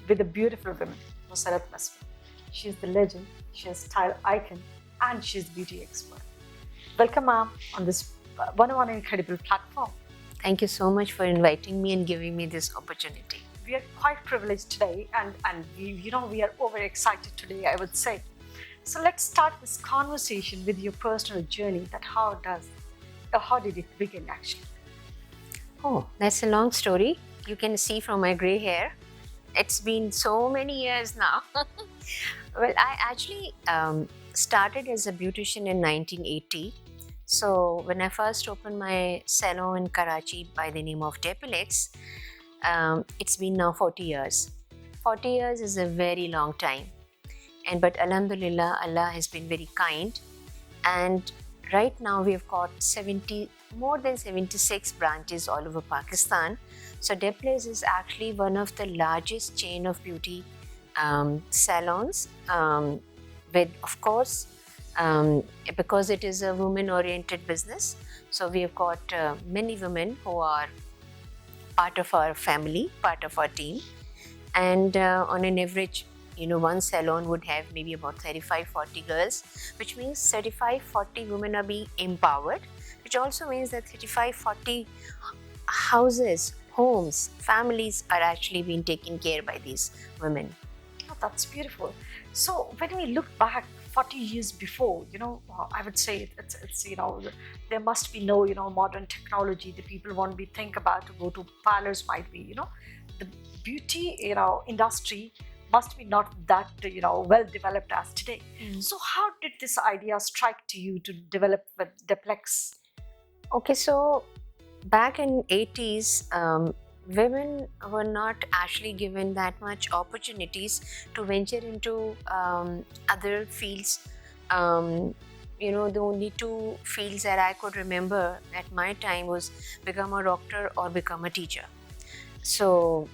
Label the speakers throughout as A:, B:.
A: with a beautiful woman, Musarat Misbah. She is the legend, she is style icon, and she is beauty expert. Welcome, ma'am, on this one incredible platform.
B: Thank you so much for inviting me and giving me this opportunity.
A: We are quite privileged today, and we are overexcited today, I would say. So let's start this conversation with your personal journey. That how did it begin actually?
B: Oh, that's a long story. You can see from my gray hair. It's been so many years now. Well, I actually started as a beautician in 1980. So when I first opened my salon in Karachi by the name of Depiex, it's been now 40 years. 40 years is a very long time. But Alhamdulillah, Allah has been very kind. And right now we've got more than 76 branches all over Pakistan. So Depiex is actually one of the largest chain of beauty salons, with, of course, because it is a women-oriented business. So we have got many women who are part of our family, part of our team. And on an average, one salon would have maybe about 35-40 girls, which means 35-40 women are being empowered, which also means that 35-40 houses, homes, families are actually being taken care by these women.
A: Oh, that's beautiful. So when we look back 40 years before, I would say it's there must be no, modern technology. The people won't be think about to go to parlors might be, the beauty, industry must be not that, well developed as today. So how did this idea strike to you to develop with Depiex?
B: Okay, so back in 80s, women were not actually given that much opportunities to venture into other fields. The only two fields that I could remember at my time was become a doctor or become a teacher. So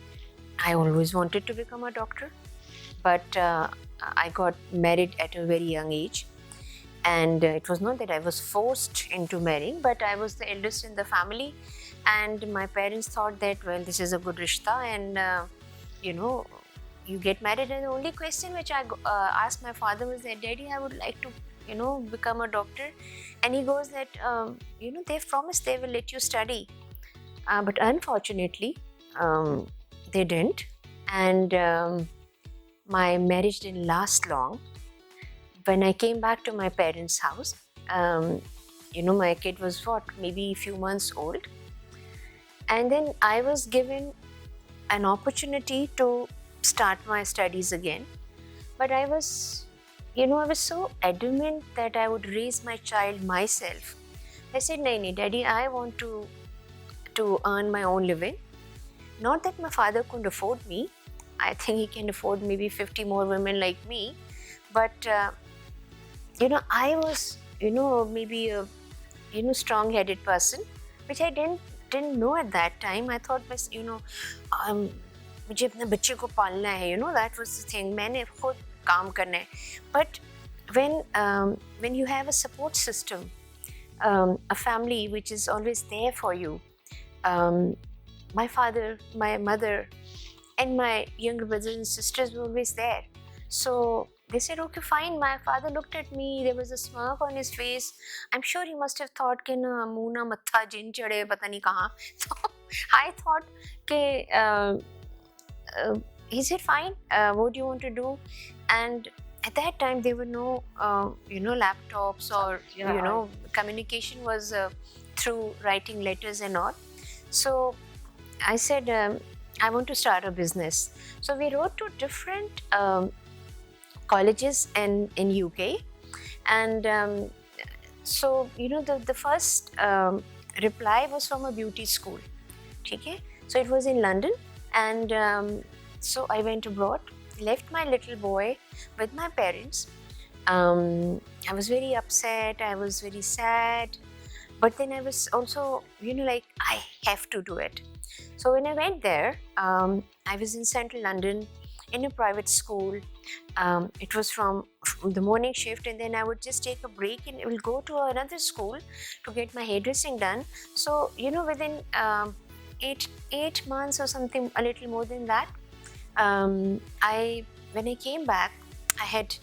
B: I always wanted to become a doctor, but I got married at a very young age. And it was not that I was forced into marrying, but I was the eldest in the family. And my parents thought that, well, this is a good rishta and, you get married. And the only question which I asked my father was that, Daddy, I would like to, become a doctor. And he goes that, they've promised they will let you study. But unfortunately, they didn't. And my marriage didn't last long. When I came back to my parents' house, my kid was maybe a few months old. And then I was given an opportunity to start my studies again. But I was so adamant that I would raise my child myself. I said, "No, Daddy, I want to earn my own living. Not that my father couldn't afford me. I think he can afford maybe 50 more women like me. But I was, maybe a, strong-headed person, which I didn't know at that time. I thought, मुझे अपने बच्चे को पालना है, that was the thing. मैंने खुद काम करना है. But when you have a support system, a family which is always there for you, my father, my mother, and my younger brothers and sisters were always there. So they said, okay, fine. My father looked at me. There was a smirk on his face. I'm sure he must have thought कि ना मुँह ना मत्था जिन चढ़े पता नहीं कहाँ. So I thought कि he said, fine. What do you want to do? And at that time there were no laptops or communication was through writing letters and all. So I said, I want to start a business. So we wrote to different colleges in UK, and so the first reply was from a beauty school. Okay? So it was in London, and so I went abroad, left my little boy with my parents. I was very upset, I was very sad, but then I was also I have to do it. So when I went there, I was in central London in a private school. It was from the morning shift, and then I would just take a break and I will go to another school to get my hairdressing done. So within 8 months or something, a little more than that, I when I came back, I had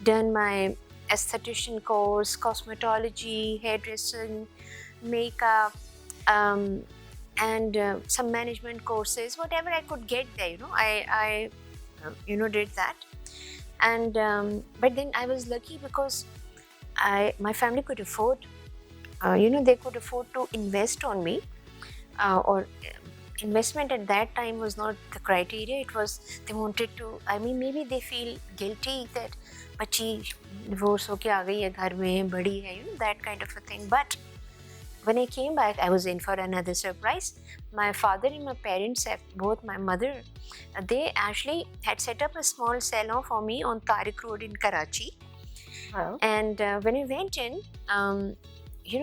B: done my esthetician course, cosmetology, hairdressing, makeup, um, and some management courses, whatever I could get there. I did that. And but then I was lucky because my family could afford, they could afford to invest on me, or investment at that time was not the criteria. It was they wanted to, I mean, maybe they feel guilty that बच्ची divorce होके आ गई है घर में बड़ी है, that kind of a thing. But when I came back, I was in for another surprise. My father and my parents, both my mother, they actually had set up a small salon for me on Tariq Road in Karachi.
A: Well,
B: And when I went in,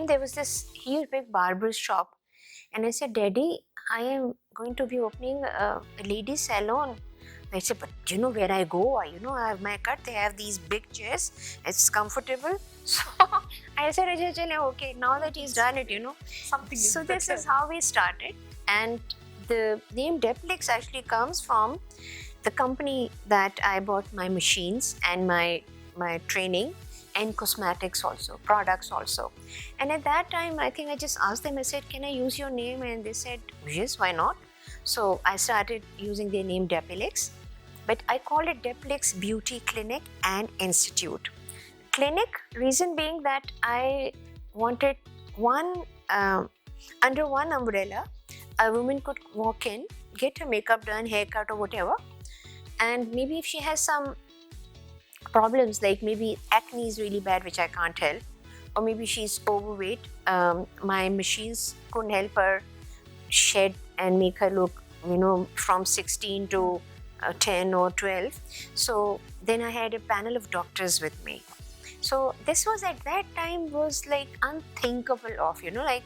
B: there was this huge big barber's shop. And I said, Daddy, I am going to be opening a ladies' salon. I said, but you know where I go? I have my cut. They have these big chairs. It's comfortable. So I said, okay, now that he's done it,
A: something is
B: So this
A: better.
B: is how we started. And the name Depiex actually comes from the company that I bought my machines and my training and cosmetics also, products also. And at that time, I think I just asked them, I said, can I use your name? And they said, yes, why not? So I started using their name Depiex, but I called it Depiex Beauty Clinic and Institute. Clinic, reason being that I wanted one, under one umbrella, a woman could walk in, get her makeup done, haircut or whatever, and maybe if she has some problems like maybe acne is really bad, which I can't help, or maybe she's overweight, my machines couldn't help her shed and make her look, from 16 to 10 or 12. So then I had a panel of doctors with me. So this was at that time was like unthinkable of, like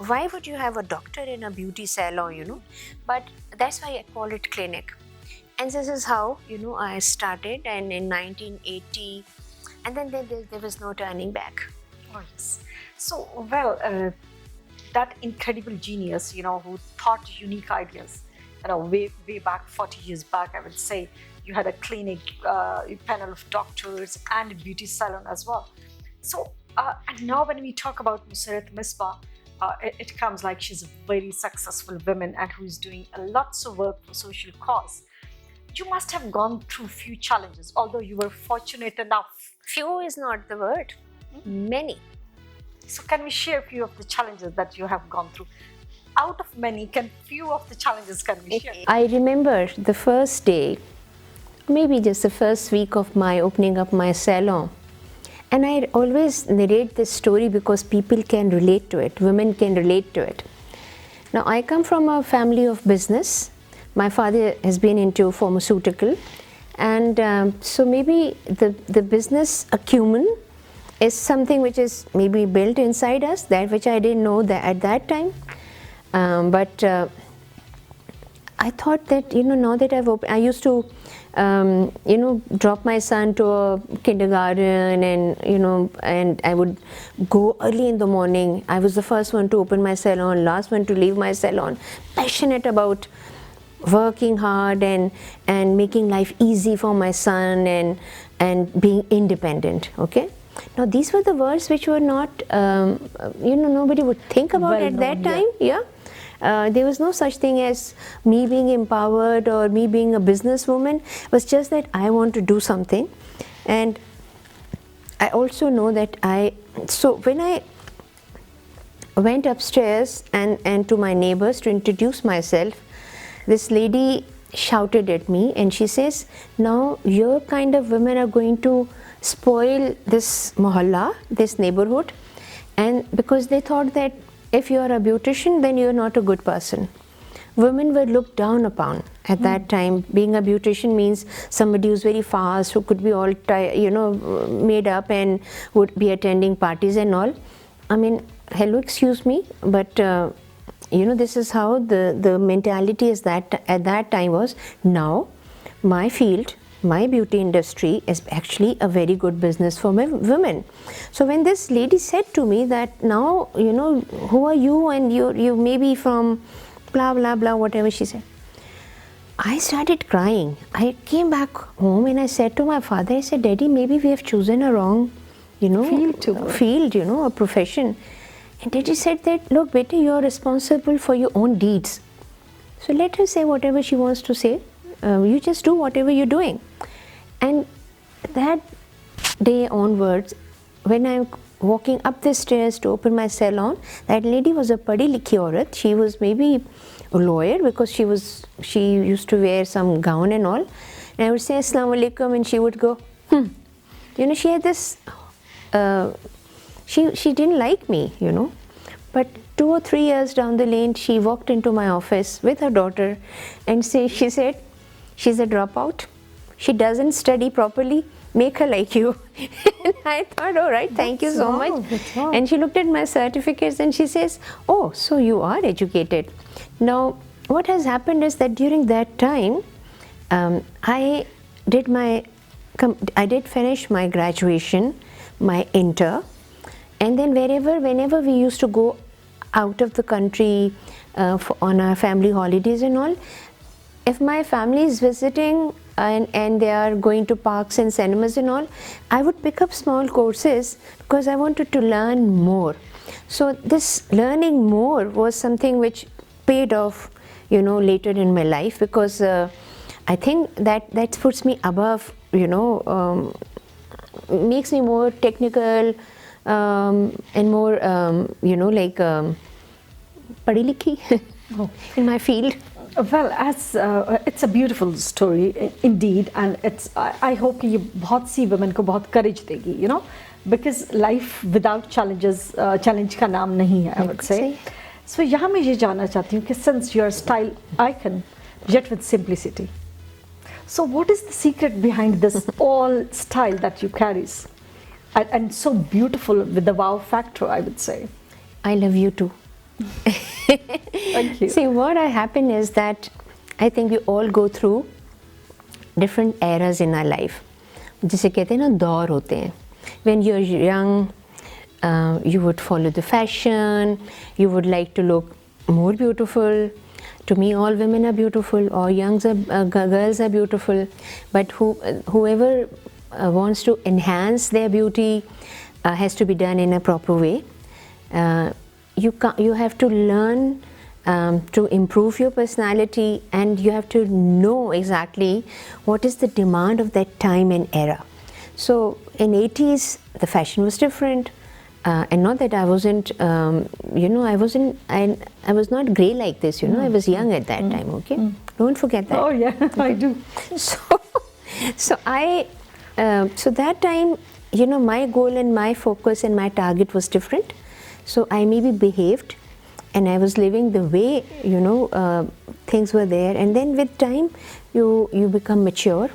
B: why would you have a doctor in a beauty salon, But that's why I call it clinic. And this is how, I started, and in 1980, and then there was no turning back.
A: Oh, yes. So, well, that incredible genius, who thought unique ideas, way back 40 years back, I would say, you had a clinic, a panel of doctors, and a beauty salon as well. So, and now when we talk about Musarat Misbah, it comes like she's a very successful woman and who is doing a lots of work for social cause. You must have gone through few challenges, although you were fortunate enough.
B: Few is not the word, many.
A: So can we share a few of the challenges that you have gone through? Out of many, few of the challenges can we share?
B: I remember the first day, maybe just the first week of my opening up my salon. And I always narrate this story because people can relate to it, women can relate to it. Now, I come from a family of business. My father has been into pharmaceutical, and so maybe the business acumen is something which is maybe built inside us, that which I didn't know that at that time. But I thought that, now that I've opened, I used to, drop my son to a kindergarten, and I would go early in the morning. I was the first one to open my salon, last one to leave my salon, passionate about working hard and making life easy for my son and being independent. Okay. Now these were the words which were not, nobody would think about
A: Well
B: at that
A: known,
B: time. Yeah. There was no such thing as me being empowered or me being a businesswoman. It was just that I want to do something. And I also know that so when I went upstairs and to my neighbors to introduce myself, this lady shouted at me and she says, now your kind of women are going to spoil this mohalla, this neighborhood, and because they thought that if you are a beautician, then you are not a good person. Women were looked down upon at that time. Being a beautician means somebody who's very fast, who could be all made up and would be attending parties and all. I mean, hello, excuse me, but this is how the mentality is that at that time was. Now, my field, my beauty industry is actually a very good business for women. So when this lady said to me that now, who are you, and you may be from blah blah blah, whatever she said, I started crying. I came back home and I said to my father, I said, Daddy, maybe we have chosen a wrong, field, a profession. And Daddy said that, look, Betty, you're responsible for your own deeds. So let her say whatever she wants to say. You just do whatever you're doing. And that day onwards, when I'm walking up the stairs to open my salon, that lady was a padi likhi aurat. She was maybe a lawyer because she used to wear some gown and all. And I would say Assalamu alaikum and she would go, she had this, she didn't like me, But 2 or 3 years down the lane, she walked into my office with her daughter and she said, she's a dropout. She doesn't study properly. Make her like you. And I thought, all right, thank you so much. And she looked at my certificates and she says, oh, so you are educated. Now, what has happened is that during that time, I did finish my graduation, my inter, and then whenever we used to go out of the country on our family holidays and all, if my family is visiting and they are going to parks and cinemas and all, I would pick up small courses because I wanted to learn more. So this learning more was something which paid off, later in my life, because I think that puts me above, makes me more technical and more, पढ़ी लिखी in my field.
A: Well, as it's a beautiful story indeed, and I hope कि ये बहुत सी women को बहुत courage देगी, because life without challenges, challenge का नाम नहीं है, I would say. So यहाँ मैं ये जानना चाहती हूँ कि since you're a style icon, yet with simplicity, so what is the secret behind this all style that you carries, and so beautiful with the wow factor, I would say.
B: I love you too.
A: Thank you.
B: See, what happened is that I think we all go through different eras in our life. जिसे कहते हैं ना दौर होते हैं. When you're young, you would follow the fashion, you would like to look more beautiful. To me, all women are beautiful, all girls are beautiful. But whoever wants to enhance their beauty has to be done in a proper way. You have to learn to improve your personality, and you have to know exactly what is the demand of that time and era. So in 80s, the fashion was different, and not that I wasn't, I was not grey like this, I was young at that time, okay? Don't forget that.
A: Oh yeah, I do.
B: So that time, my goal and my focus and my target was different. So I maybe behaved and I was living the way, things were there. And then with time, you become mature,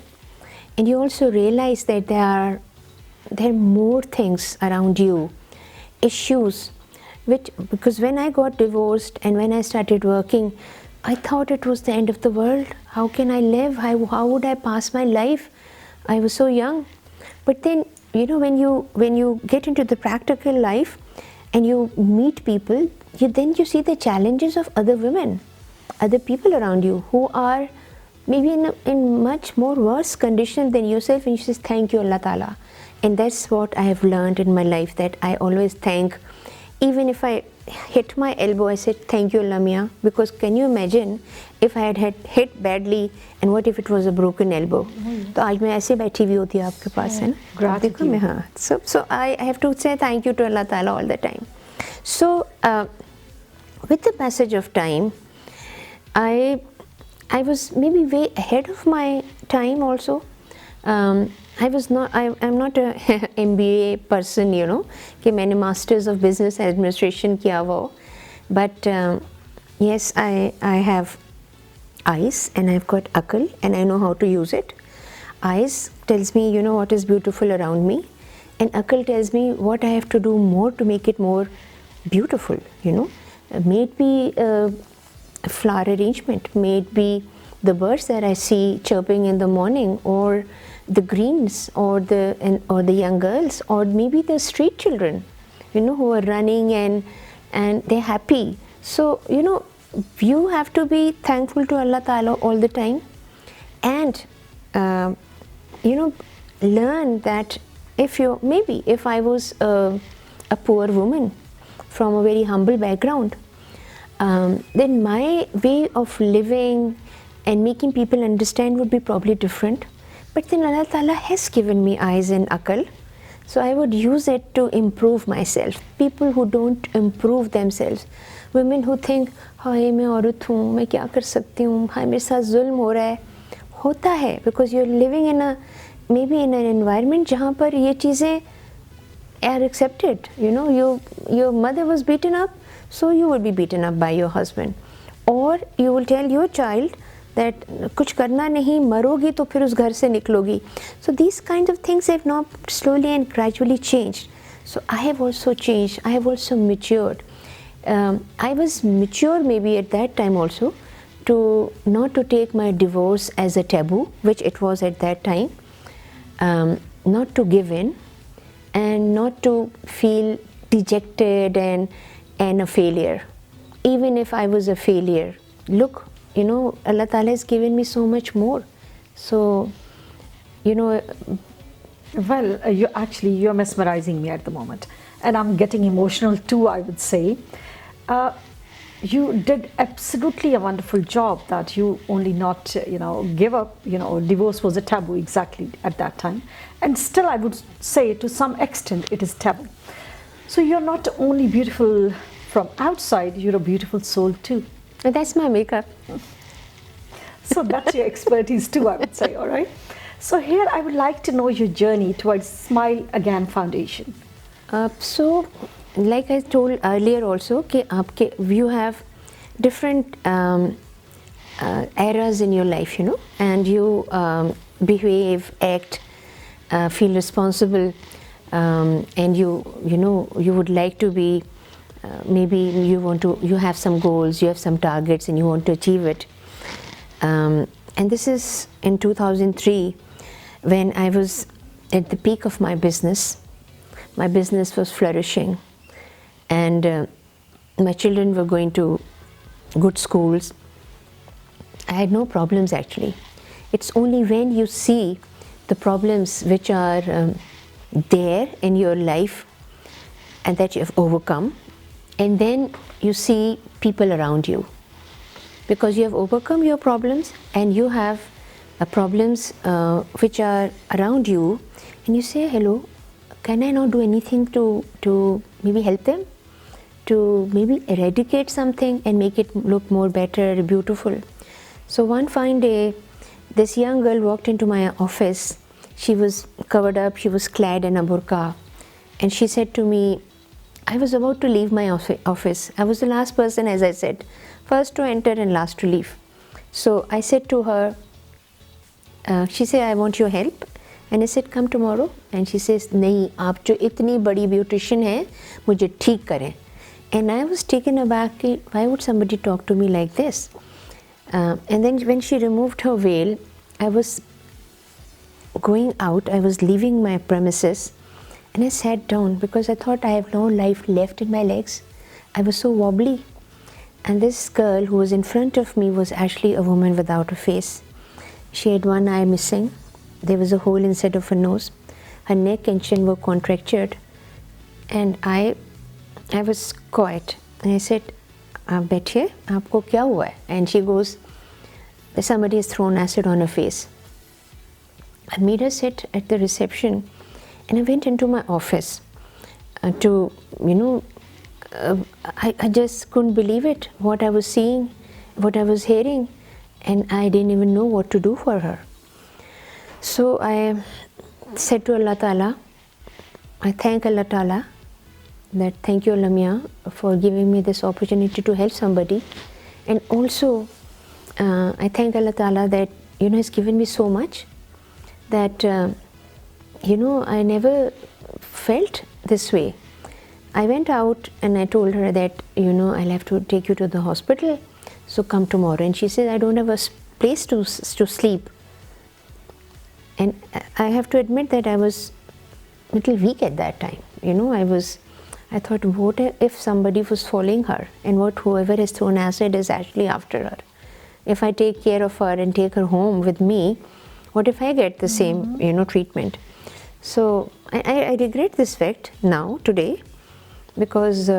B: and you also realize that there are more things around you, issues, because when I got divorced and when I started working, I thought it was the end of the world. How can I live? How would I pass my life? I was so young. But then, when you get into the practical life, and you meet people, then you see the challenges of other women, other people around you who are maybe in much more worse condition than yourself, and you say, thank you, Allah Ta'ala. And that's what I have learned in my life, that I always thank. Even if I hit my elbow, I said, thank you, Allah Mia, because can you imagine if I had hit badly, and what if it was a broken elbow? तो आज मैं ऐसे बैठी हुई होती आपके पास है ना. देखो मैं हाँ. So I have to say thank you to Allah Ta'ala all the time. So with the passage of time, I was maybe way ahead of my time also. I'm not a MBA person, कि मैंने Masters of Business Administration किया हुआ. But yes, I have eyes, and I've got akal, and I know how to use it. Eyes tells me, what is beautiful around me, and akal tells me what I have to do more to make it more beautiful, May it be a flower arrangement, may it be the birds that I see chirping in the morning, or the greens, or the young girls, or maybe the street children, who are running and they're happy. So, you have to be thankful to Allah Ta'ala all the time. and you know, learn that if I was a poor woman from a very humble background, then my way of living and making people understand would be probably different. But then Allah Ta'ala has given me eyes and akal, so I would use it to improve myself. People who don't improve themselves, women who think, हाय मैं औरत हूँ, मैं क्या कर सकती हूँ, हाय मेरे साथ जुल्म हो रहा है, होता है because you're living in a maybe in an environment जहाँ पर ये चीज़ें are accepted. You know, your mother was beaten up, so you will be beaten up by your husband, or you will tell your child that कुछ करना नहीं, मरोगी तो फिर उस घर से निकलोगी. So these kinds of things have now slowly and gradually changed. So I have also changed. I have also matured. I was mature maybe at that time also to not to take my divorce as a taboo, which it was at that time, not to give in, and not to feel dejected and a failure. Even if I was a failure, look, you know, Allah Ta'ala has given me so much more. So, you know.
A: Well, you're mesmerizing me at the moment, and I'm getting emotional too, I would say. You did absolutely a wonderful job that you only not, give up, divorce was a taboo exactly at that time. And still I would say to some extent it is taboo. So you're not only beautiful from outside, you're a beautiful soul too.
B: That's my makeup.
A: So that's your expertise too, I would say, all right? So here I would like to know your journey towards Smile Again Foundation.
B: So, like I told earlier also, you have different eras in your life, you know, and you behave, act, feel responsible, and you would like to be, maybe you have some goals, you have some targets, and you want to achieve it. And this is in 2003 when I was at the peak of my business. My business was flourishing, and my children were going to good schools. I had no problems actually. It's only when you see the problems which are there in your life and that you have overcome, and then you see people around you, because you have overcome your problems and you have problems which are around you, and you say, hello, can I not do anything to maybe help them, to maybe eradicate something and make it look more better, beautiful. So one fine day, this young girl walked into my office. She was covered up, she was clad in a burqa, and she said to me, I was about to leave my office. I was the last person, as I said, first to enter and last to leave. So I said to her, she said, I want your help. And I said, come tomorrow. And she says, नहीं, आप जो इतनी बड़ी beautician हैं, मुझे ठीक करें. And I was taken aback, why would somebody talk to me like this? And then when she removed her veil, I was going out, I was leaving my premises, and I sat down because I thought I have no life left in my legs. I was so wobbly. And this girl who was in front of me was actually a woman without a face. She had one eye missing. There was a hole instead of a nose. Her neck and chin were contractured. And I was quiet. And I said, आप बैठिए, आपको क्या हुआ है? And she goes, somebody has thrown acid on her face. I made her sit at the reception, and I went into my office to, I just couldn't believe it, what I was seeing, what I was hearing, and I didn't even know what to do for her. So I said to Allah Ta'ala, I thank Allah Ta'ala, that thank you Allah Mia for giving me this opportunity to help somebody, and also I thank Allah Ta'ala that has given me so much that I never felt this way. I went out and I told her that I'll have to take you to the hospital, so come tomorrow. And she said, I don't have a place to sleep. And I have to admit that I was a little weak at that time. I thought, what if somebody was following her, and whoever has thrown acid is actually after her? if I take care of her and take her home with me, what if I get the same, treatment? So I regret this fact now, today, because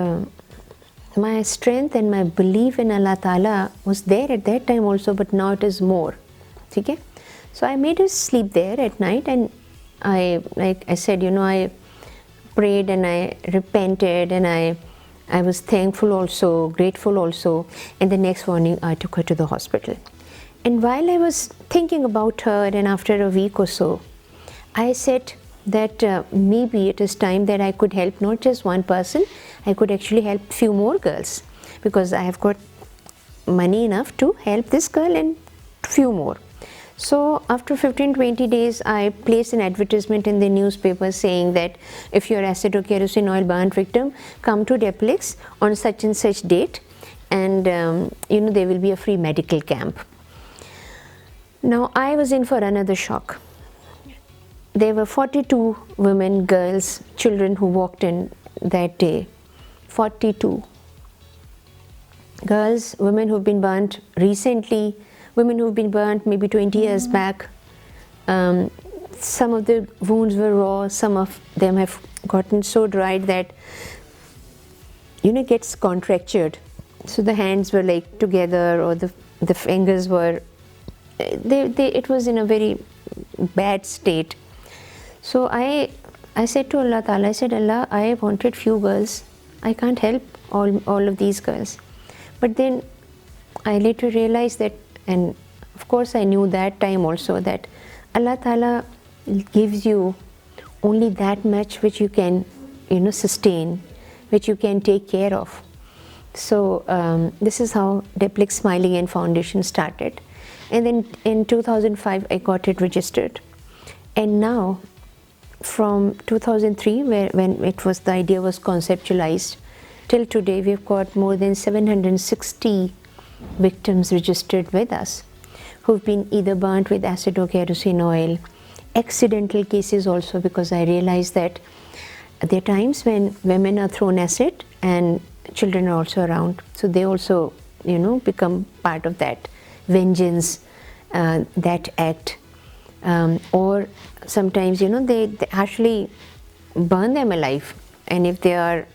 B: my strength and my belief in Allah Ta'ala was there at that time also, but now it is more. Okay? So I made her sleep there at night, and like I said, I prayed and I repented, and I was thankful also, grateful also, and the next morning I took her to the hospital. And while I was thinking about her, and after a week or so, I said that maybe it is time that I could help not just one person, I could actually help few more girls, because I have got money enough to help this girl and few more. So after 15-20 days, I placed an advertisement in the newspaper saying that if you're acid or kerosene oil burnt victim, come to Depiex on such and such date, and there will be a free medical camp. Now I was in for another shock. There were 42 women, girls, children who walked in that day. 42 girls, women who've been burnt recently, women who've been burnt maybe 20 years back. Some of the wounds were raw, some of them have gotten so dried that it gets contractured. So the hands were like together, or the fingers were, it was in a very bad state. So I said to Allah Ta'ala, I said, Allah, I wanted few girls, I can't help all of these girls. But then I later realized that, and of course I knew that time also, that Allah Ta'ala gives you only that much which you can sustain, which you can take care of. So this is how Depiex Smiling and Foundation started. And then in 2005 I got it registered. And now from 2003, when the idea was conceptualized, till today we've got more than 760 victims registered with us, who've been either burnt with acid or kerosene oil, accidental cases also, because I realized that there are times when women are thrown acid and children are also around, so they also become part of that vengeance, that act, or sometimes they actually burn them alive, and if they are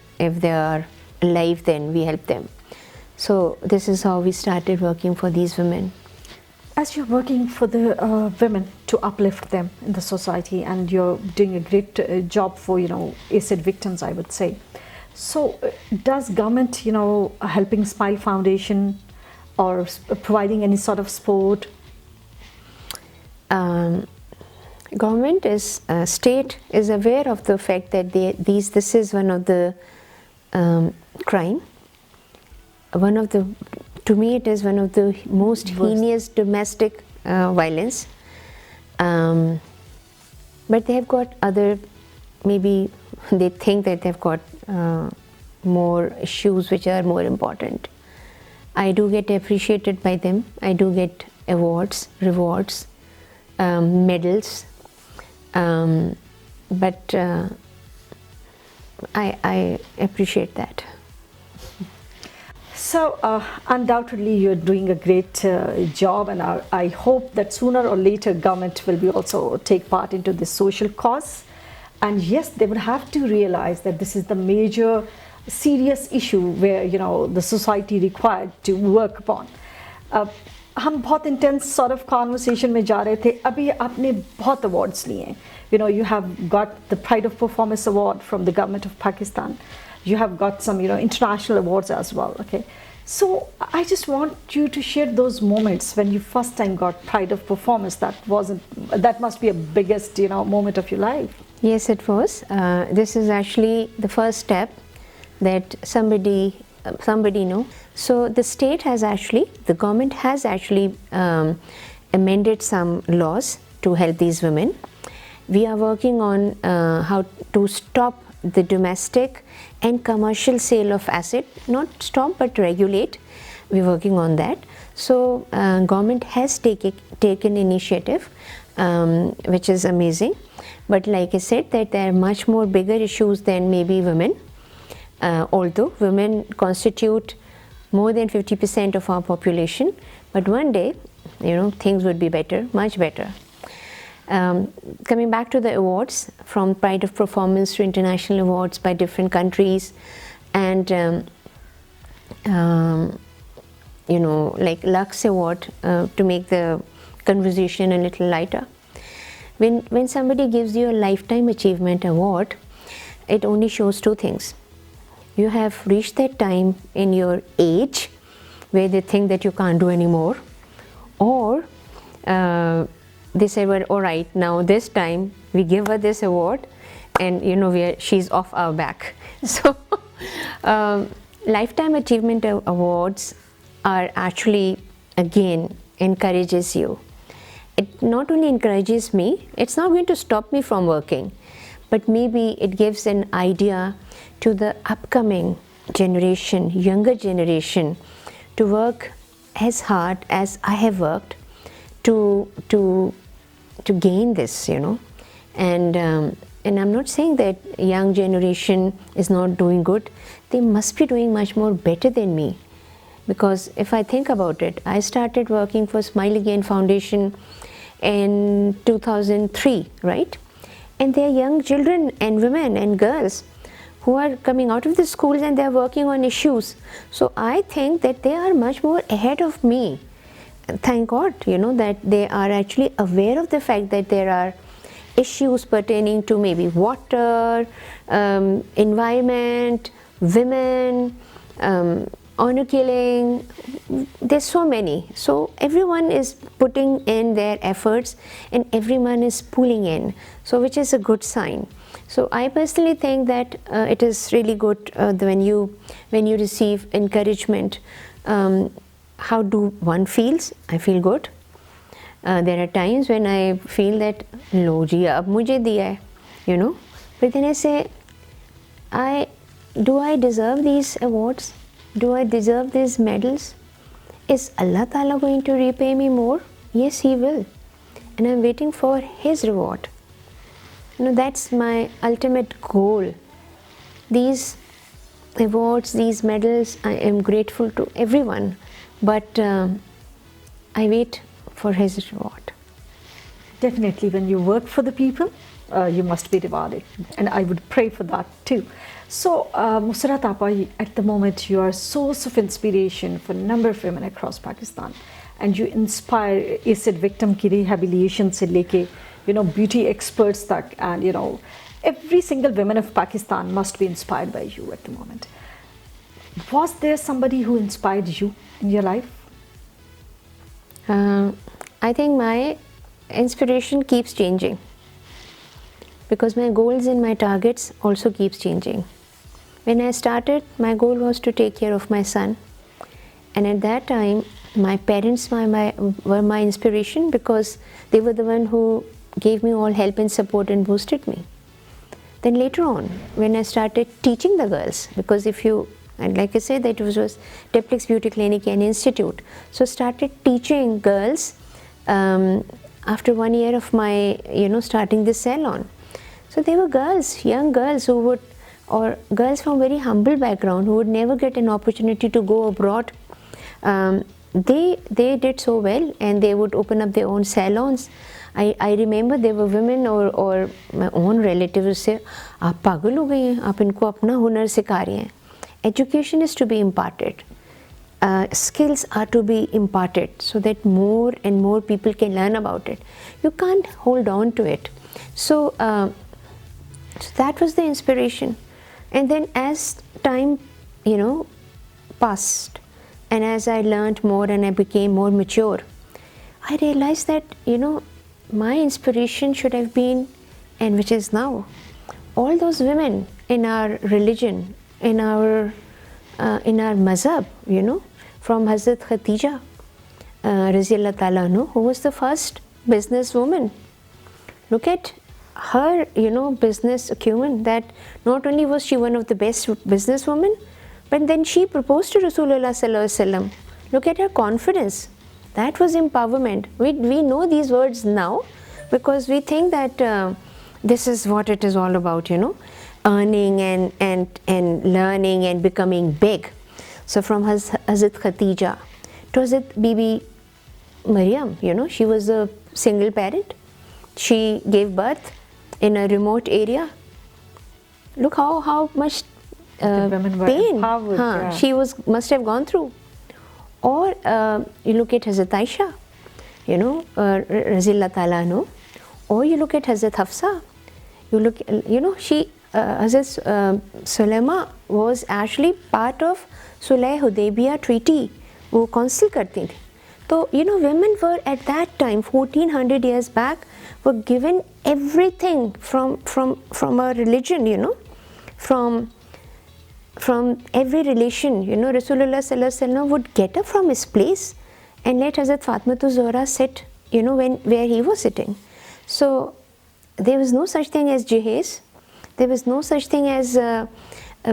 B: alive, then we help them. So this is how we started working for these women.
A: As you're working for the women to uplift them in the society, and you're doing a great job for acid victims, I would say. So does government helping Smile Foundation or providing any sort of support?
B: Government state is aware of the fact that this is one of the crime. To me it is one of the most heinous domestic violence. But they have got other, maybe they think that they've got more issues which are more important. I do get appreciated by them. I do get awards, rewards, medals, but I appreciate that.
A: So undoubtedly you're doing a great job, and I hope that sooner or later government will be also take part into this social cause. And yes, they would have to realize that this is the major serious issue where the society required to work upon. हम बहुत intense sort of conversation में जा रहे थे. अभी आपने बहुत awards लिए हैं. You have got the Pride of Performance Award from the government of Pakistan. You have got some international awards as well. Okay, so I just want you to share those moments when you first time got Pride of Performance. That must be a biggest moment of your life.
B: Yes, it was. This is actually the first step that somebody know. So the government has actually amended some laws to help these women. We are working on how to stop the domestic and commercial sale of acid, not stop but regulate. We're working on that. So government has taken initiative, which is amazing. But like I said, that there are much more bigger issues than maybe women. Although women constitute more than 50% of our population, But one day, things would be better, much better. Coming back to the awards, from Pride of Performance to international awards by different countries, and like Lux Award, to make the conversation a little lighter. When somebody gives you a Lifetime Achievement Award, it only shows two things. You have reached that time in your age where they think that you can't do anymore, or they say, well, all right, now this time we give her this award, and she's off our back. So Lifetime Achievement Awards are actually, again, encourages you. It not only encourages me, it's not going to stop me from working, but maybe it gives an idea to the upcoming generation, younger generation, to work as hard as I have worked to gain this, and I'm not saying that young generation is not doing good. They must be doing much more better than me, because if I think about it, I started working for Smile Again Foundation in 2003, right? And there are young children and women and girls who are coming out of the schools and they are working on issues. So I think that they are much more ahead of me. Thank God, that they are actually aware of the fact that there are issues pertaining to maybe water, environment, women, honor killing. There's so many. So everyone is putting in their efforts and everyone is pulling in, so which is a good sign. So I personally think that it is really good when you receive encouragement. How do one feels? I feel good. There are times when I feel that लो जी अब मुझे दिया है, but then I say, do I deserve these awards? Do I deserve these medals? Is Allah Ta'ala going to repay me more? Yes, He will, and I'm waiting for His reward. That's my ultimate goal. These awards, these medals, I am grateful to everyone, but I wait for His reward.
A: Definitely, when you work for the people, you must be rewarded, and I would pray for that too. So, Musarat Appa, at the moment you are a source of inspiration for a number of women across Pakistan, and you inspire acid victim ki rehabilitation se leke, beauty experts tak, and every single woman of Pakistan must be inspired by you at the moment. Was there somebody who inspired you in your life?
B: I think my inspiration keeps changing, because my goals and my targets also keeps changing. When I started, my goal was to take care of my son, and at that time my parents were my inspiration, because they were the one who gave me all help and support and boosted me. Then later on, when I started teaching the girls, because and like I said, that it was Depiex Beauty Clinic and Institute, so started teaching girls after 1 year of my starting this salon. So there were girls, young girls or girls from very humble background who would never get an opportunity to go abroad. They did so well, and they would open up their own salons. I remember there were women or my own relatives who say, "आप पागल हो गई हैं, आप इनको अपना हुनर सिखा रही हैं." Education is to be imparted. Skills are to be imparted, so that more and more people can learn about it. You can't hold on to it. So that was the inspiration. And then as time passed, and as I learned more and I became more mature, I realized that my inspiration should have been, and which is now, all those women in our religion, in our mazhab, from Hazrat Khatija Raziyallahu Ta'ala anhu, who was the first business woman. Look at her business acumen, that not only was she one of the best businesswomen, but then she proposed to Rasulullah Sallallahu Alaihi Wasallam. Look at her confidence. That was empowerment. We know these words now, because we think that this is what it is all about, earning and learning and becoming big. So from Hazrat Khatija to Hazrat Bibi Maryam, she was a single parent. She gave birth in a remote area. Look how much
A: The women were
B: pain
A: empowered. Yeah.
B: she must have gone through. Or you look at Hazrat Aisha, Razillah Ta'ala anhu. Or you look at Hazrat Hafsa. Hazrat Sulema was actually part of Sulh Hudaybiyah treaty. वो council करती थी. So, women were at that time, 1400 years back, were given everything from a religion, from every relation. Rasulullah Sallallahu Alaihi Wasallam would get up from his place and let Hazrat Fatmatul Zohra sit, where he was sitting. So there was no such thing as jihaaz. There was no such thing as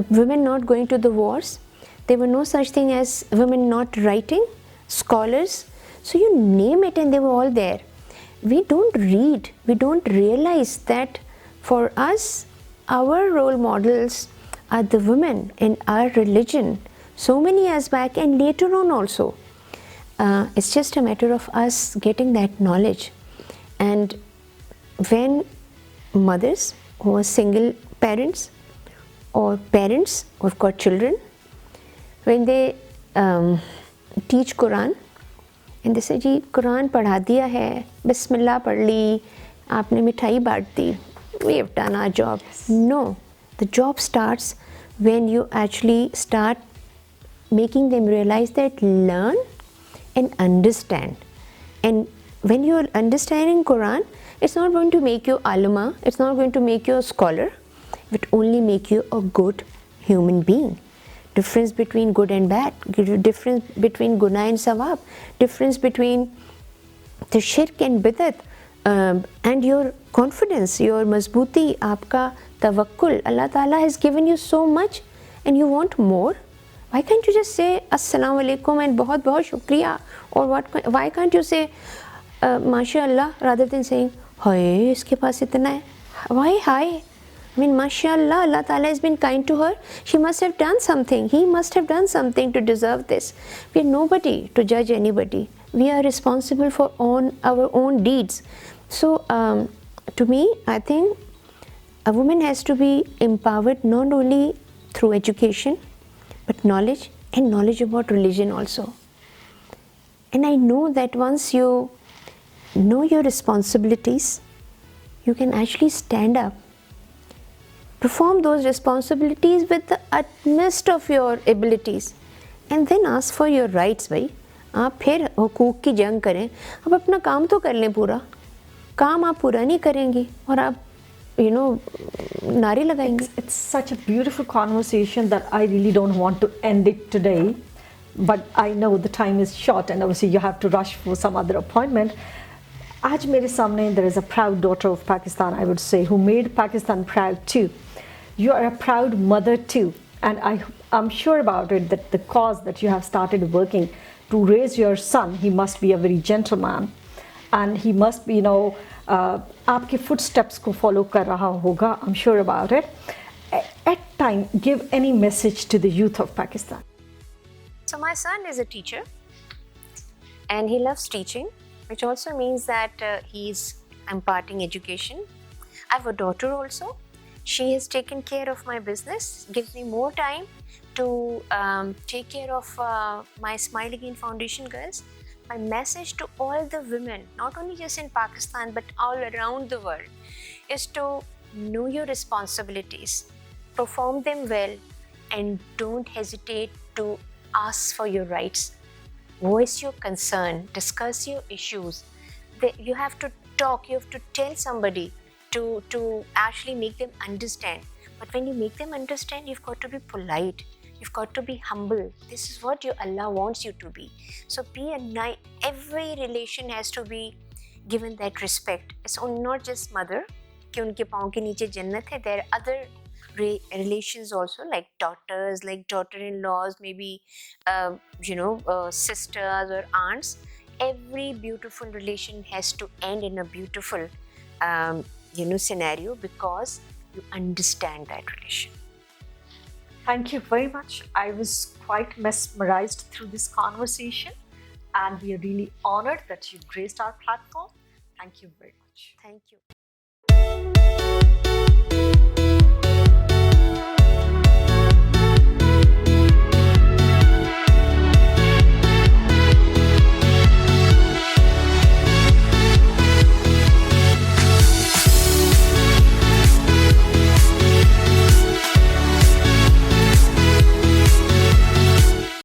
B: women not going to the wars. There were no such thing as women not writing, scholars. So you name it and they were all there. We don't read, we don't realize that for us, our role models are the women in our religion so many years back and later on also. It's just a matter of us getting that knowledge. And when mothers who are single parents or parents who've got children, when they teach Quran and they say, जी कुरान पढ़ा दिया है, बिस्मिल्लाह पढ़ ली, आपने मिठाई बांट दी, we have done our job. No, the job starts when you actually start making them realize that learn and understand. And when you are understanding Quran, it's not going to make you alima, it's not going to make you a scholar, it only make you a good human being. Difference between good and bad, difference between guna and sawab, difference between the shirk and bidat, and your confidence, your mazbuti, aapka tawakkul. Allah Ta'ala has given you so much and you want more. Why can't you just say assalamu alaikum and bahut shukriya? Or why can't you say mashallah rather than saying hai iske paas itna hai? Why hi? I mean, mashallah, Allah Ta'ala has been kind to her. She must have done something. He must have done something to deserve this. We are nobody to judge anybody. We are responsible for our own deeds. So, to me, I think a woman has to be empowered not only through education, but knowledge and knowledge about religion also. And I know that once you know your responsibilities, you can actually stand up, perform those responsibilities with the utmost of your abilities, and then ask for your rights. भाई आप फिर हुकूक की जंग करें, अब अपना काम तो कर लें पूरा, काम आप पूरा नहीं करेंगी और आप नारे लगाएंगे.
A: It's such a beautiful conversation that I really don't want to end it today, but I know the time is short and obviously you have to rush for some other appointment. आज मेरे सामने there is a proud daughter of Pakistan, I would say, who made Pakistan proud too. You are a proud mother too, and I'm sure about it that the cause that you have started working to raise your son, he must be a very gentleman, and he must be, आपके footsteps को follow कर रहा होगा. I'm sure about it. At time, give any message to the youth of Pakistan.
B: So my son is a teacher, and he loves teaching, which also means that he's imparting education. I have a daughter also. She has taken care of my business, gives me more time to take care of my Smile Again Foundation girls. My message to all the women, not only just in Pakistan but all around the world, is to know your responsibilities, perform them well, and don't hesitate to ask for your rights. Voice your concern, discuss your issues. You have to talk, you have to tell somebody to actually make them understand. But when you make them understand, you've got to be polite, you've got to be humble. This is what your Allah wants you to be. So every relation has to be given that respect. It's not just mother, कि उनके पाँव के नीचे जन्नत है. There are other relations also, like daughters, like daughter-in-laws, maybe sisters or aunts. Every beautiful relation has to end in a beautiful scenario because you understand that relation.
A: Thank you very much. I was quite mesmerized through this conversation, and we are really honored that you graced our platform. Thank you very much.
B: Thank you.